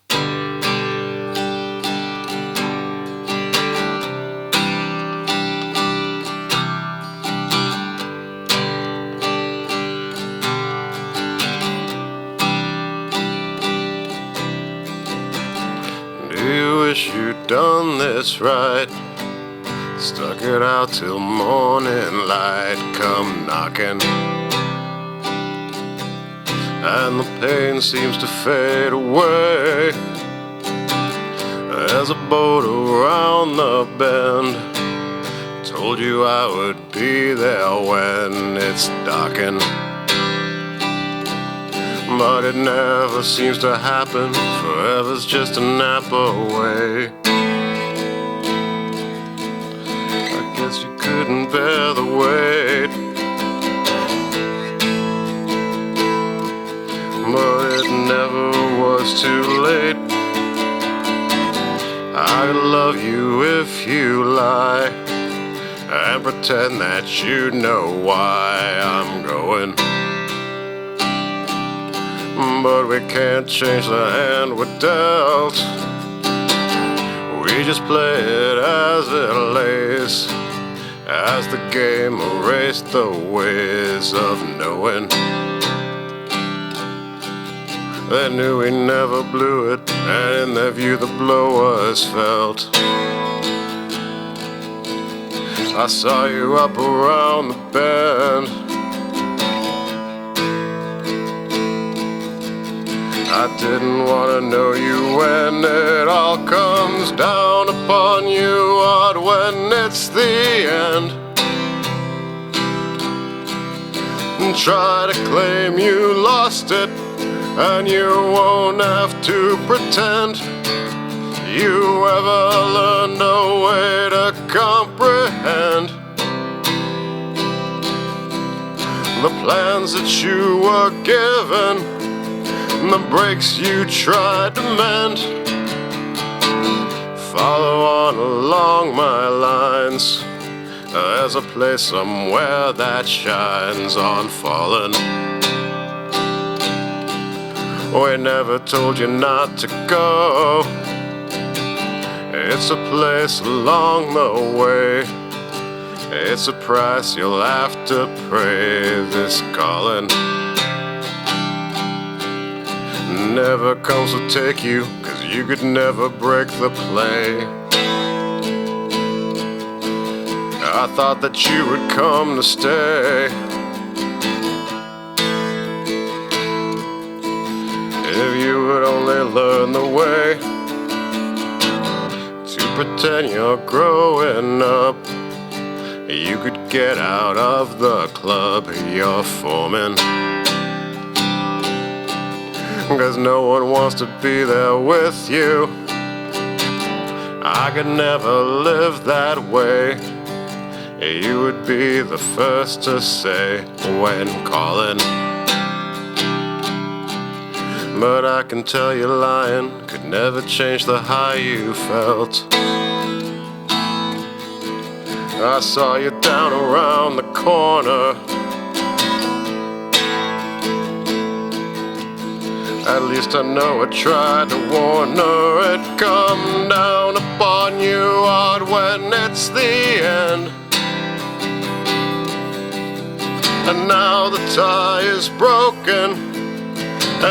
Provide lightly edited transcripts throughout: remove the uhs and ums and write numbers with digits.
Do you wish you'd done this right? Stuck it out till morning light come knocking, and the pain seems to fade away. There's a boat around the bend, told you I would be there when it's darkened, but it never seems to happen. Forever's just a nap away. I guess you couldn't bear the weight, but it never was too late. I could love you if you lie and pretend that you know why I'm going, but we can't change the hand we're dealt. We just play it as it lays, as the game erased the ways of knowing. They knew we never blew it, and in their view the blow was felt. I saw you up around the bend, I didn't want to know you when it all comes down upon you hard when it's the end, and try to claim you lost it, and you won't have to pretend you ever learned a way to comprehend the plans that you were given, the breaks you tried to mend. Follow on along my lines, there's a place somewhere that shines on fallen. We never told you not to go, it's a place along the way. It's a price you'll have to pay, this calling never comes to take you, 'cause you could never break the play. I thought that you would come to stay, if you would only learn the way to pretend you're growing up. You could get out of the club you're forming, 'cause no one wants to be there with you. I could never live that way, you would be the first to say when calling. But I can tell you lying could never change the high you felt. I saw you down around the corner, at least I know I tried to warn her. It'd come down upon you hard when it's the end, and now the tie is broken,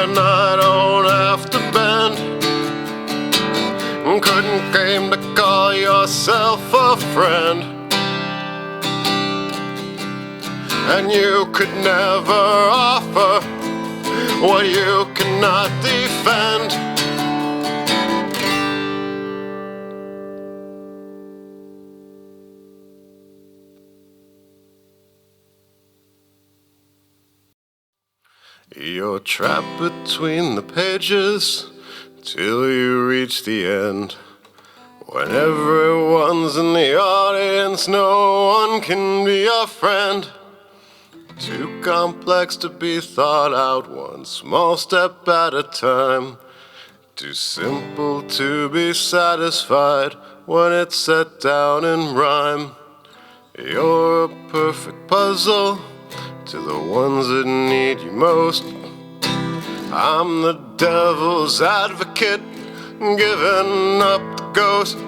and I don't have to bend. Couldn't claim to call yourself a friend, and you could never offer what you cannot defend. You're trapped between the pages till you reach the end. When everyone's in the audience, no one can be your friend. Too complex to be thought out, one small step at a time. Too simple to be satisfied when it's set down in rhyme. You're a perfect puzzle to the ones that need you most. I'm the devil's advocate, giving up the ghost.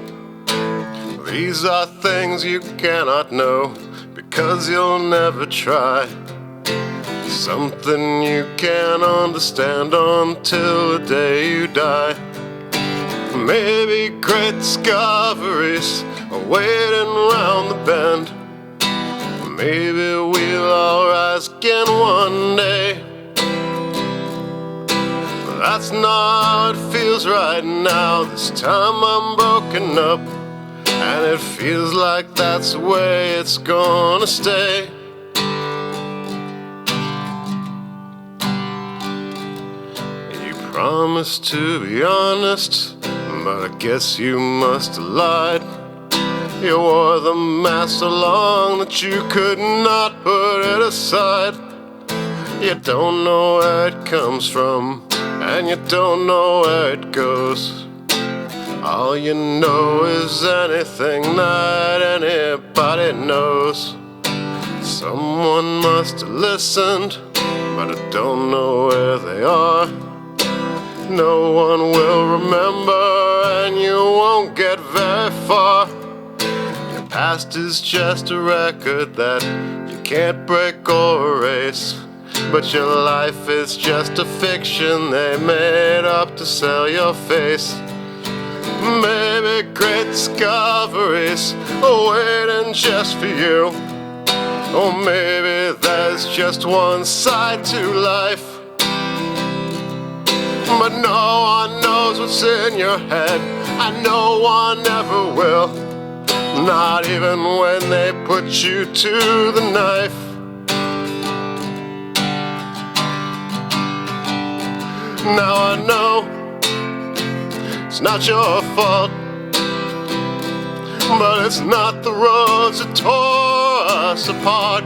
These are things you cannot know, because you'll never try. Something you can't understand until the day you die. Maybe great discoveries are waiting round the bend. Maybe we'll all rise again one day. That's not how it feels right now. This time I'm broken up, and it feels like that's the way it's gonna stay. You promised to be honest, but I guess you must have lied. You wore the mask so long that you could not put it aside. You don't know where it comes from, and you don't know where it goes. All you know is anything that anybody knows. Someone must have listened, but I don't know where they are. No one will remember, and you won't get very far. Your past is just a record that you can't break or erase. But your life is just a fiction they made up to sell your face. Maybe great discoveries are waiting just for you. Or maybe there's just one side to life. But no one knows what's in your head, and no one ever will. Not even when they put you to the knife. Now I know it's not your fault, but it's not the roads that tore us apart.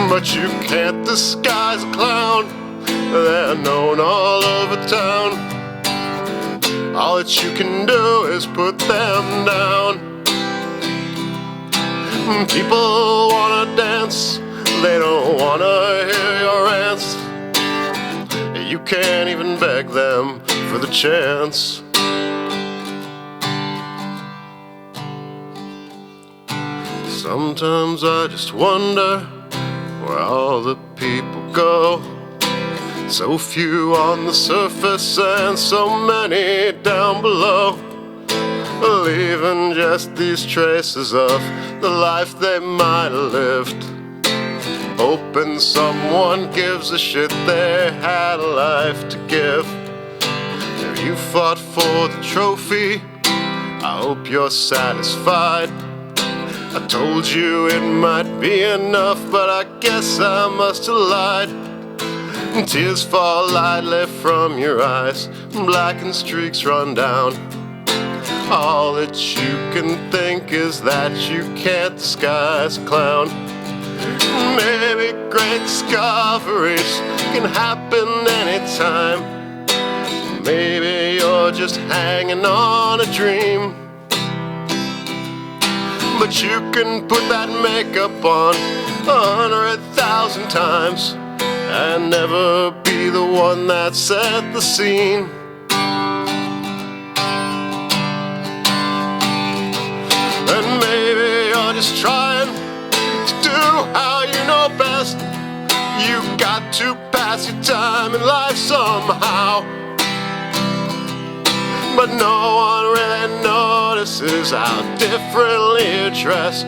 But you can't disguise a clown, they're known all over town. All that you can do is put them down. People wanna dance, they don't wanna hear your rants. You can't even beg them for the chance. Sometimes I just wonder where all the people go. So few on the surface and so many down below, leaving just these traces of the life they might have lived. Hoping someone gives a shit they had a life to give. If you fought for the trophy, I hope you're satisfied. I told you it might be enough, but I guess I must have lied. Tears fall lightly from your eyes, blackened streaks run down. All that you can think is that you can't disguise a clown. Maybe great discoveries can happen anytime. Maybe you're just hanging on a dream. But you can put that makeup on 100,000 times and never be the one that set the scene. And maybe you're just trying to do how you know best. You got to pass your time in life somehow. But no one really notices how differently you're dressed.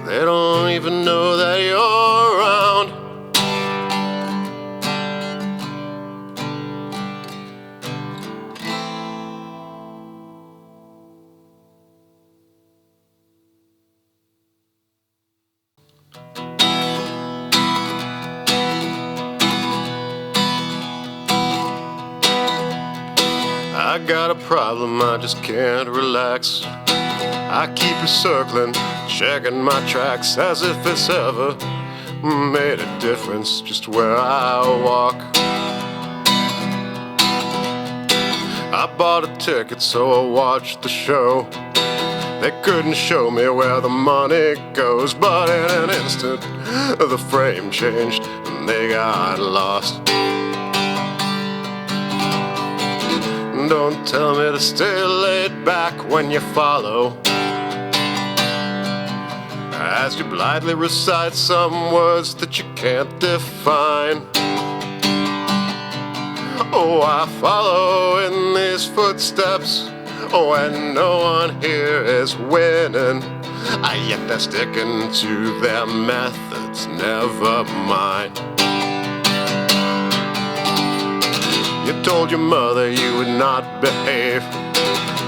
They don't even know that you're around. I got a problem, I just can't relax. I keep circling, checking my tracks, as if it's ever made a difference just where I walk. I bought a ticket so I watched the show. They couldn't show me where the money goes, but in an instant the frame changed and they got lost. don't tell me to stay laid back when you follow, as you blithely recite some words that you can't define. Oh, I follow in these footsteps when no one here is winning, yet they're sticking to their methods, never mind. You told your mother you would not behave.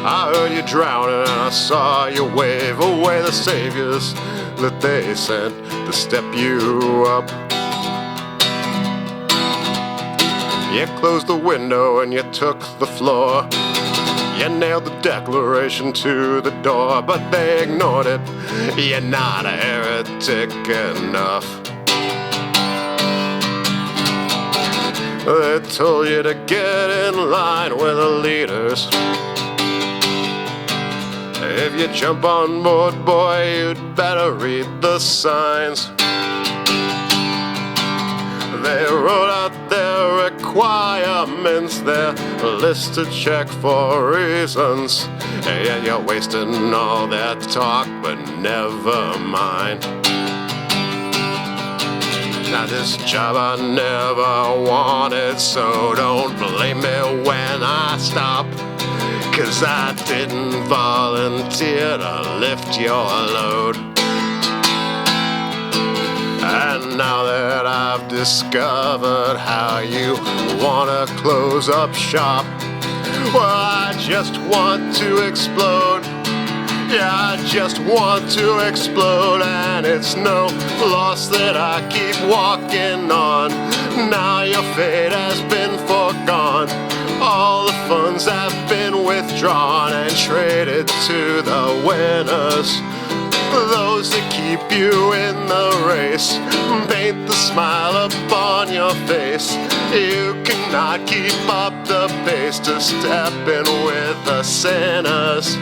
I heard you drowning and I saw you wave away the saviors that they sent to step you up. You closed the window and you took the floor. You nailed the Declaration to the door, but they ignored it. You're not a heretic enough. They told you to get in line with the leaders. If you jump on board, boy, you'd better read the signs. They wrote out their requirements, their list to check for reasons. And you're wasting all that talk, but never mind. Now this job I never wanted, so don't blame me when I stop. 'Cause I didn't volunteer to lift your load. And now that I've discovered how you wanna close up shop, well, I just want to explode. Yeah, I just want to explode, and it's no loss that I keep walking on. Now your fate has been foregone. All the funds have been withdrawn and traded to the winners, those that keep you in the race, paint the smile upon your face. You cannot keep up the pace to step in with the sinners.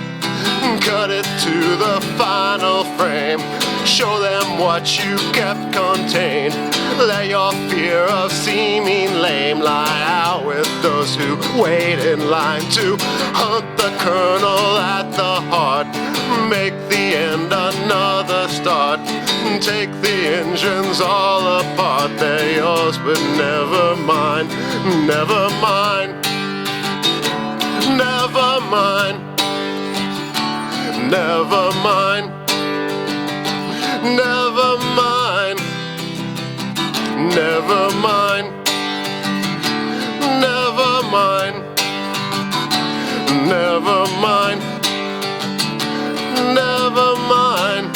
Cut it to the final frame, show them what you kept contained. Let your fear of seeming lame lie out with those who wait in line to hunt the kernel at the heart. Make the end another start. Take the engines all apart. They're yours, but never mine. Never mind. Never mind. Never mind. Never mind. Never mind. Never mind. Never mind. Never mind.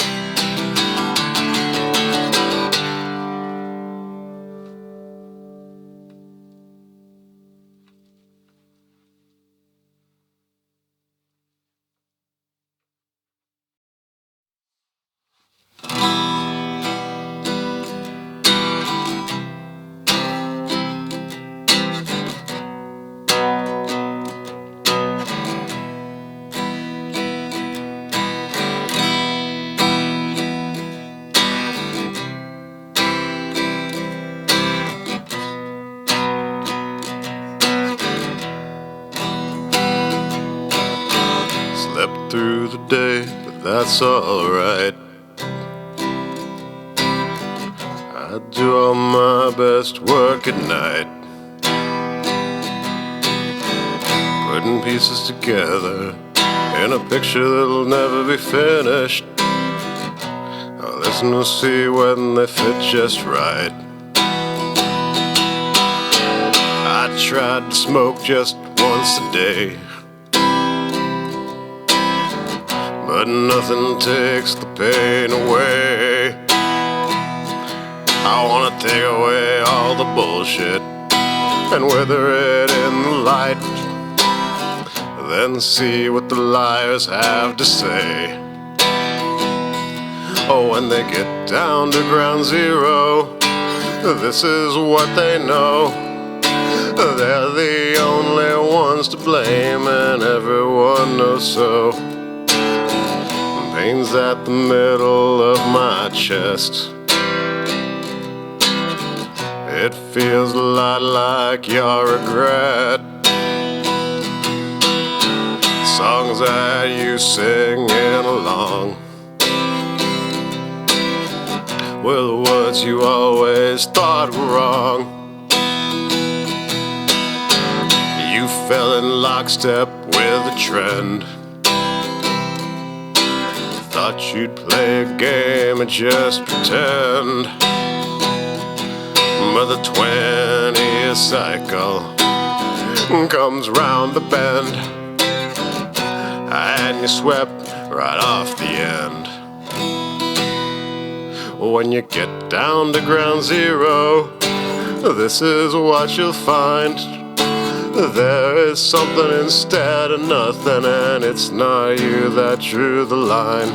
Slept through the day, but that's alright. I do all my best work at night, putting pieces together in a picture that'll never be finished. I'll listen to see when they fit just right. I tried to smoke just once a day, but nothing takes the pain away. I wanna take away all the bullshit and wither it in the light, then see what the liars have to say. Oh, when they get down to ground zero, this is what they know. They're the only ones to blame, and everyone knows so. Pain's at the middle of my chest. It feels a lot like your regret. songs that you singing along were the words you always thought were wrong. You fell in lockstep with the trend. Thought you'd play a game and just pretend. But the 20th cycle comes round the bend, and you swept right off the end. When you get down to ground zero, this is what you'll find. There is something instead of nothing, and it's not you that drew the line.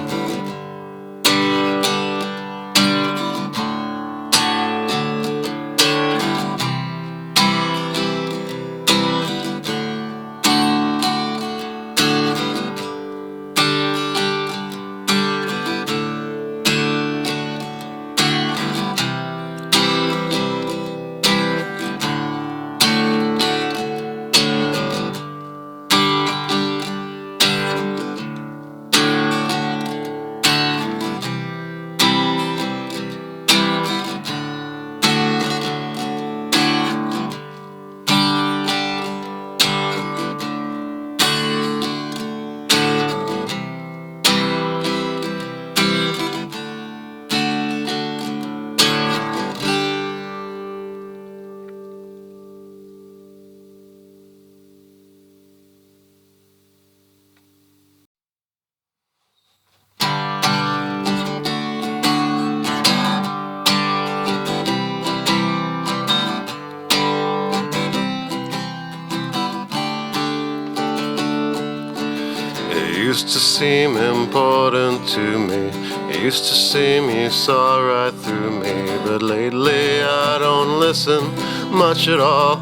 It used to seem important to me. It used to seem you saw right through me. But lately I don't listen much at all.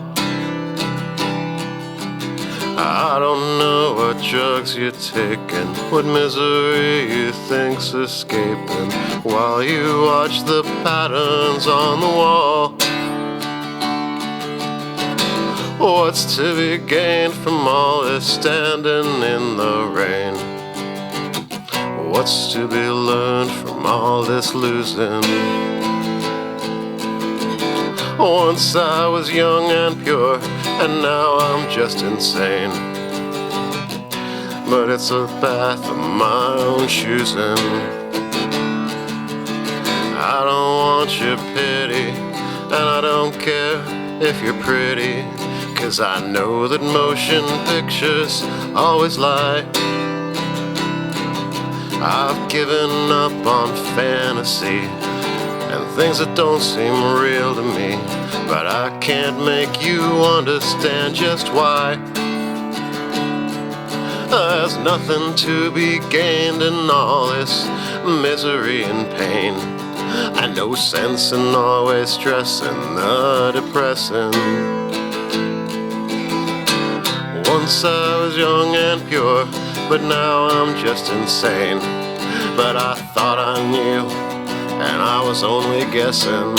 I don't know what drugs you're taking, what misery you think's escaping, while you watch the patterns on the wall. What's to be gained from all this standing in the rain? What's to be learned from all this losing? Once I was young and pure, and now I'm just insane. But it's a path of my own choosing. I don't want your pity, and I don't care if you're pretty, 'cause I know that motion pictures always lie. I've given up on fantasy and things that don't seem real to me, but I can't make you understand just why. There's nothing to be gained in all this misery and pain, and no sense in always stressing the depressing. Once I was young and pure, but now I'm just insane. But I thought I knew, and I was only guessing.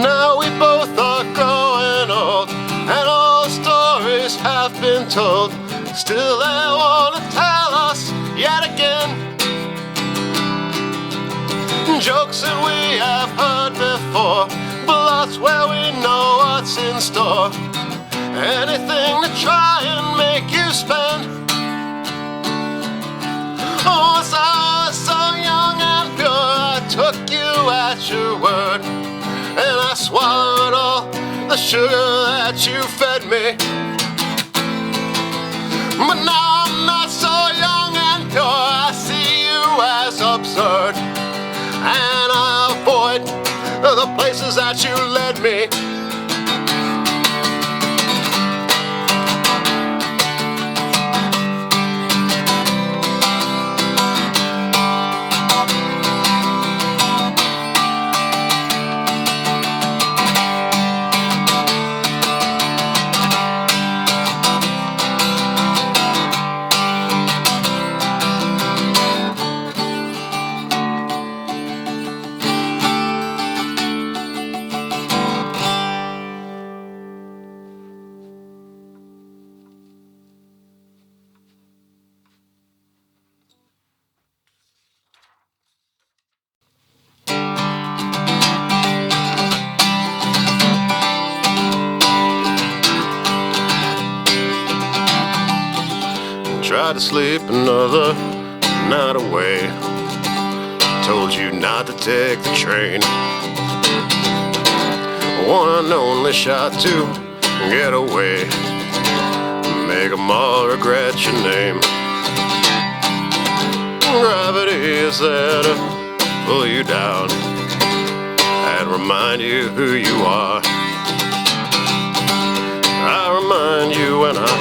Now we both are growing old, and all stories have been told. Still they want to tell us yet again jokes that we have heard before, but lots where we know what's in store. Anything to try and make you spend. Once I was so young and pure, I took you at your word, and I swallowed all sugar that you fed me. But now I'm not so young and pure. I see you as absurd, and I avoid the places that you led me. Tried to sleep another night away. Told you not to take the train. One and only shot to get away. Make 'em all regret your name. Gravity is there to pull you down and remind you who you are. I remind you when I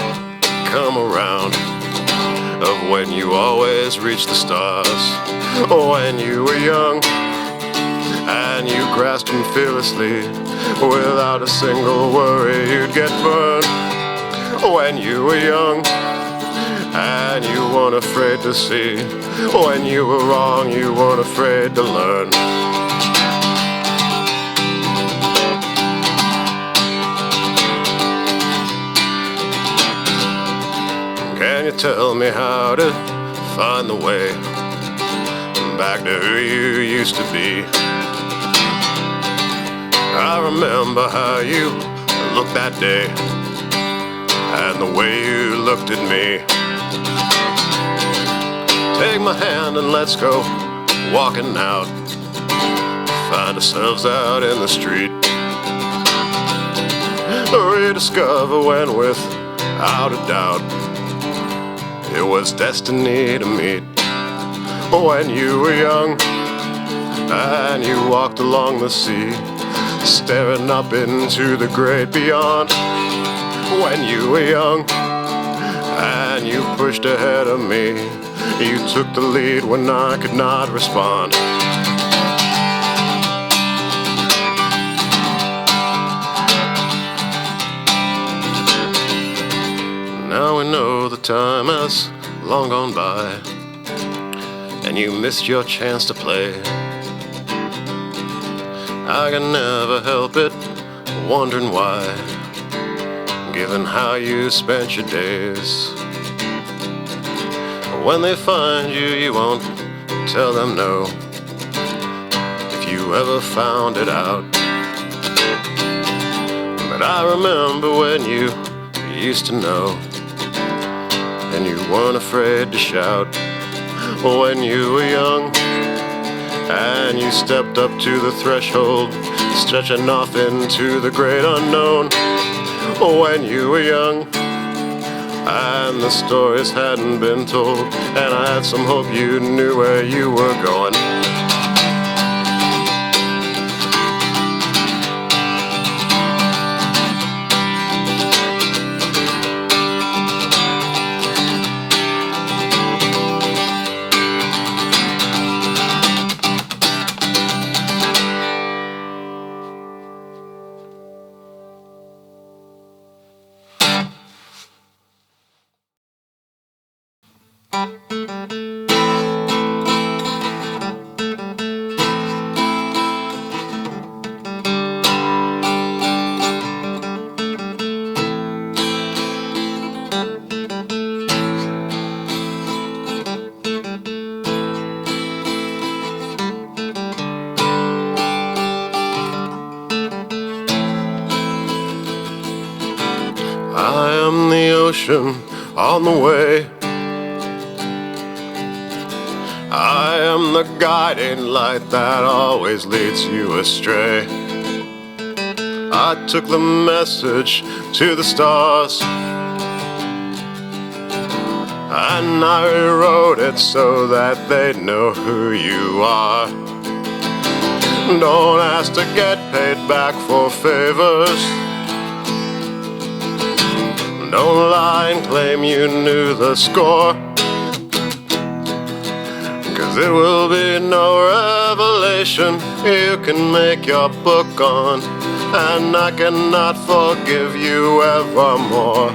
come around of when you always reach the stars. When you were young and you grasped them fearlessly without a single worry you'd get burned. When you were young and you weren't afraid to see. When you were wrong, you weren't afraid to learn. Can you tell me how to find the way back to who you used to be? I remember how you looked that day and the way you looked at me. Take my hand and let's go walking out. Find ourselves out in the street. Rediscover when without a doubt it was destiny to meet. When you were young and you walked along the sea, staring up into the great beyond. When you were young and you pushed ahead of me, you took the lead when I could not respond. Now we know the time has long gone by, and you missed your chance to play. I can never help it, wondering why, given how you spent your days. When they find you, you won't tell them no, if you ever found it out. But I remember when you used to know, and you weren't afraid to shout. When you were young and you stepped up to the threshold, stretching off into the great unknown. When you were young and the stories hadn't been told, and I had some hope you knew where you were going. I am the ocean on the way. I am the guiding light that always leads you astray. I took the message to the stars, and I rewrote it so that they know who you are. Don't ask to get paid back for favors. Don't lie and claim you knew the score, 'cause it will be no revelation you can make your book on, and I cannot forgive you evermore.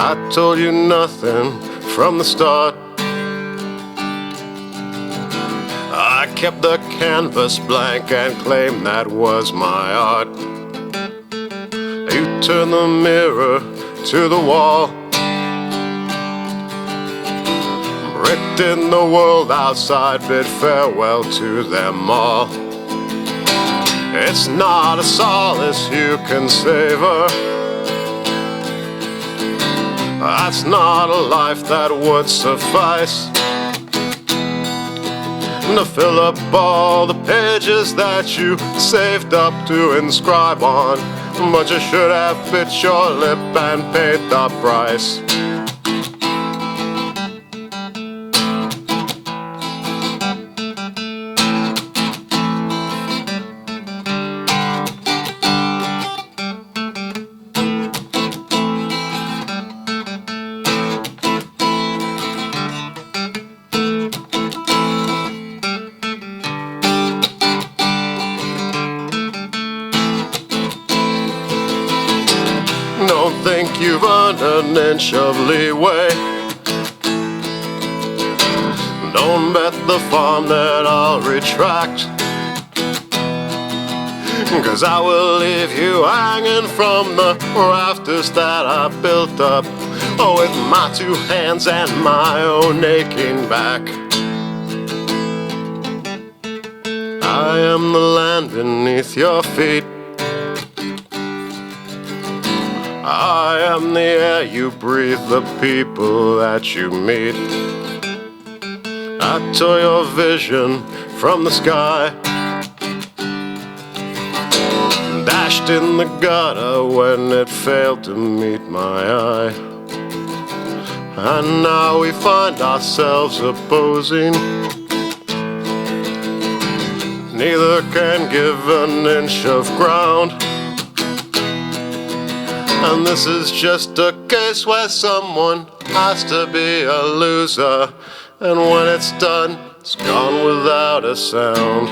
I told you nothing from the start. I kept the canvas blank and claimed that was my art. You turned the mirror to the wall, bricked in the world outside, bid farewell to them all. It's not a solace you can savor. That's not a life that would suffice to fill up all the pages that you saved up to inscribe on. But you should have bit your lip and paid the price. Don't think you've earned an inch of leeway. Don't bet the farm that I'll retract, 'cause I will leave you hanging from the rafters that I built up with my two hands and my own aching back. I am the land beneath your feet. I am the air you breathe, the people that you meet. I tore your vision from the sky, dashed in the gutter when it failed to meet my eye. And now we find ourselves opposing. Neither can give an inch of ground. And this is just a case where someone has to be a loser, and when it's done, it's gone without a sound.